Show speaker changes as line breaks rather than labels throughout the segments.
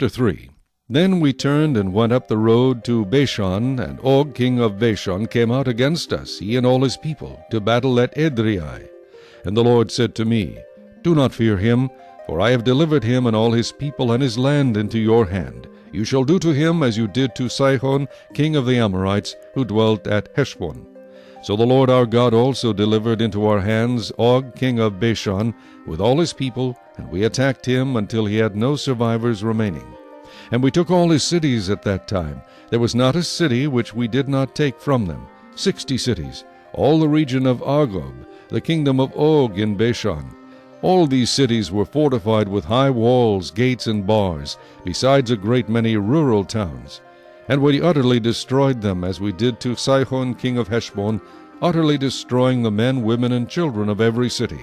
Chapter 3. Then we turned and went up the road to Bashan, and Og king of Bashan came out against us, he and all his people, to battle at Edrei. And the Lord said to me, Do not fear him, for I have delivered him and all his people and his land into your hand. You shall do to him as you did to Sihon king of the Amorites, who dwelt at Heshbon. So the Lord our God also delivered into our hands Og king of Bashan with all his people, and we attacked him until he had no survivors remaining. And we took all his cities at that time. There was not a city which we did not take from them, 60 cities, all the region of Argob, the kingdom of Og in Bashan. All these cities were fortified with high walls, gates, and bars, besides a great many rural towns. And we utterly destroyed them, as we did to Sihon king of Heshbon, utterly destroying the men, women, and children of every city.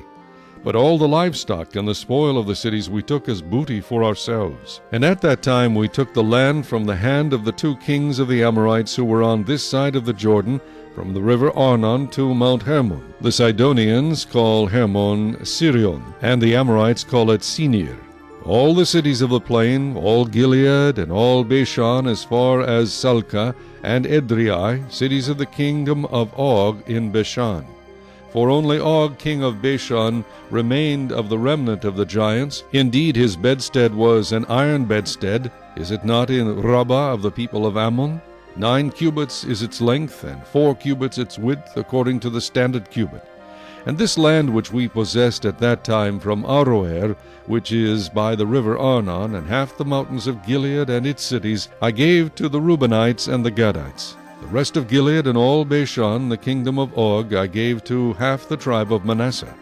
But all the livestock and the spoil of the cities we took as booty for ourselves. And at that time we took the land from the hand of the 2 kings of the Amorites who were on this side of the Jordan, from the river Arnon to Mount Hermon. The Sidonians call Hermon Sirion, and the Amorites call it Senir. All the cities of the plain, all Gilead, and all Bashan as far as Salcah and Edrei, cities of the kingdom of Og in Bashan. For only Og king of Bashan remained of the remnant of the giants. Indeed his bedstead was an iron bedstead. Is it not in Rabbah of the people of Ammon? 9 cubits is its length, and 4 cubits its width, according to the standard cubit. And this land which we possessed at that time from Aroer, which is by the river Arnon, and half the mountains of Gilead and its cities, I gave to the Reubenites and the Gadites. The rest of Gilead and all Bashan, the kingdom of Og, I gave to half the tribe of Manasseh.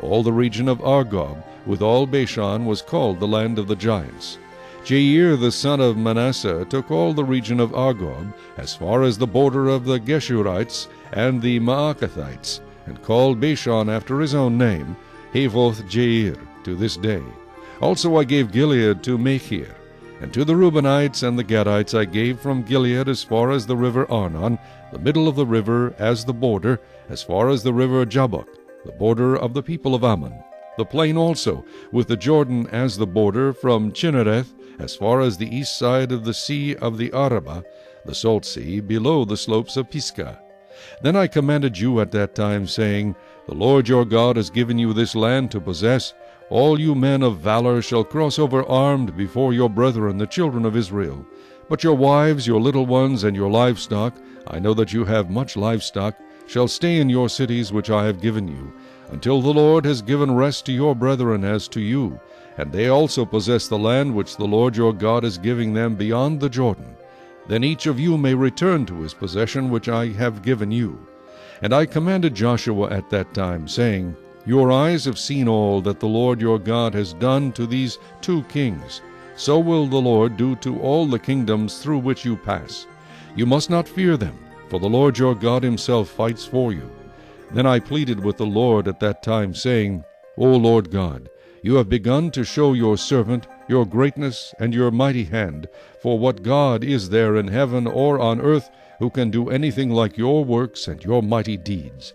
All the region of Argob, with all Bashan, was called the land of the giants. Jair the son of Manasseh took all the region of Argob, as far as the border of the Geshurites and the Maacathites, and called Bashan after his own name, Havoth Jair, to this day. Also I gave Gilead to Machir, and to the Reubenites and the Gadites I gave from Gilead as far as the river Arnon, the middle of the river as the border, as far as the river Jabbok, the border of the people of Ammon. The plain also, with the Jordan as the border, from Chinnereth as far as the east side of the sea of the Arabah, the salt sea, below the slopes of Pisgah. Then I commanded you at that time, saying, The Lord your God has given you this land to possess. All you men of valor shall cross over armed before your brethren, the children of Israel. But your wives, your little ones, and your livestock, I know that you have much livestock, shall stay in your cities which I have given you, until the Lord has given rest to your brethren as to you, and they also possess the land which the Lord your God is giving them beyond the Jordan. Then each of you may return to his possession which I have given you. And I commanded Joshua at that time, saying, Your eyes have seen all that the Lord your God has done to these 2 kings. So will the Lord do to all the kingdoms through which you pass. You must not fear them, for the Lord your God himself fights for you. Then I pleaded with the Lord at that time, saying, O Lord God, you have begun to show your servant your greatness and your mighty hand, for what God is there in heaven or on earth who can do anything like your works and your mighty deeds?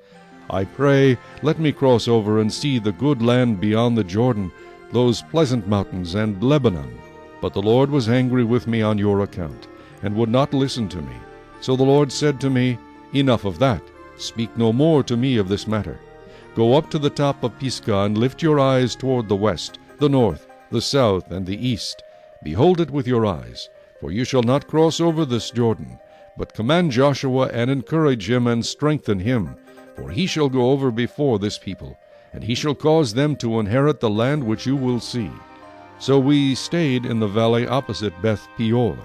I pray, let me cross over and see the good land beyond the Jordan, those pleasant mountains and Lebanon. But the Lord was angry with me on your account, and would not listen to me. So the Lord said to me, Enough of that. Speak no more to me of this matter. Go up to the top of Pisgah, and lift your eyes toward the west, the north, the south, and the east. Behold it with your eyes, for you shall not cross over this Jordan. But command Joshua, and encourage him, and strengthen him, for he shall go over before this people, and he shall cause them to inherit the land which you will see. So we stayed in the valley opposite Beth Peor.